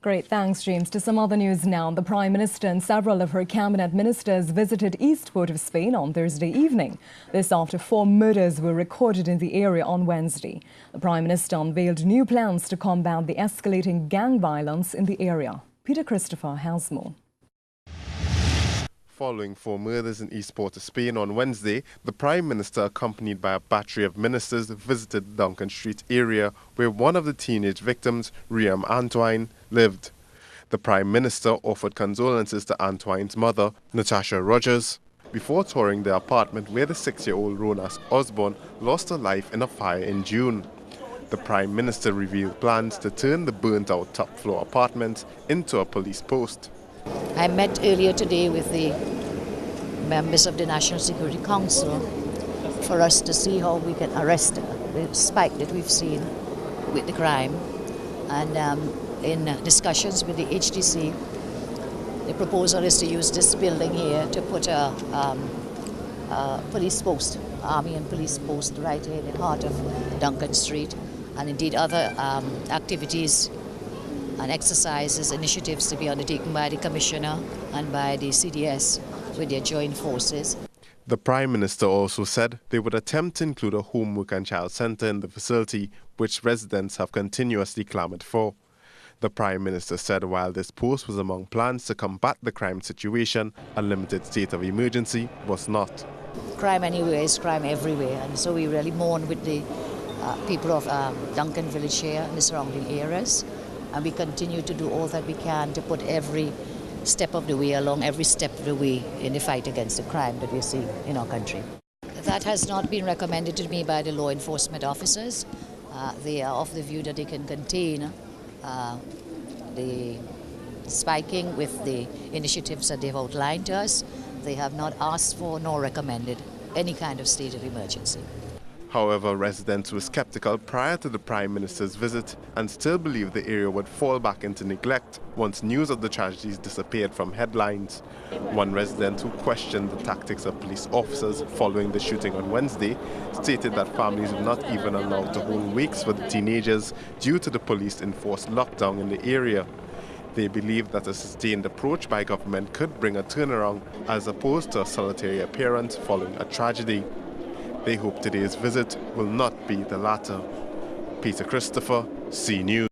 Great, thanks, James. To some other news now. The Prime Minister and several of her cabinet ministers visited eastward of Spain on Thursday evening. This after 4 murders were recorded in the area on Wednesday. The Prime Minister unveiled new plans to combat the escalating gang violence in the area. Peter Christopher has more. Following 4 murders in Eastport of Spain on Wednesday, the Prime Minister, accompanied by a battery of ministers, visited the Duncan Street area where one of the teenage victims, Riam Antoine, lived. The Prime Minister offered condolences to Antoine's mother, Natasha Rogers, before touring the apartment where the 6-year-old Ronas Osborne lost her life in a fire in June. The Prime Minister revealed plans to turn the burnt-out top-floor apartment into a police post. I met earlier today with the members of the National Security Council for us to see how we can arrest the spike that we've seen with the crime. And in discussions with the HDC, the proposal is to use this building here to put a police post, army and police post right here in the heart of Duncan Street, and indeed other activities and exercises, initiatives to be undertaken by the Commissioner and by the CDS with their joint forces. The Prime Minister also said they would attempt to include a homework and child centre in the facility, which residents have continuously clamoured for. The Prime Minister said while this post was among plans to combat the crime situation, a limited state of emergency was not. Crime anywhere is crime everywhere, and so we really mourn with the people of Duncan Village here and the surrounding areas. And we continue to do all that we can to put every step of the way along, every step of the way in the fight against the crime that we're seeing in our country. That has not been recommended to me by the law enforcement officers. They are of the view that they can contain the spiking with the initiatives that they've outlined to us. They have not asked for nor recommended any kind of state of emergency. However, residents were skeptical prior to the Prime Minister's visit and still believed the area would fall back into neglect once news of the tragedies disappeared from headlines. One resident who questioned the tactics of police officers following the shooting on Wednesday stated that families were not even allowed to hold wakes for the teenagers due to the police-enforced lockdown in the area. They believe that a sustained approach by government could bring a turnaround as opposed to a solitary appearance following a tragedy. They hope today's visit will not be the latter. Peter Christopher, C News.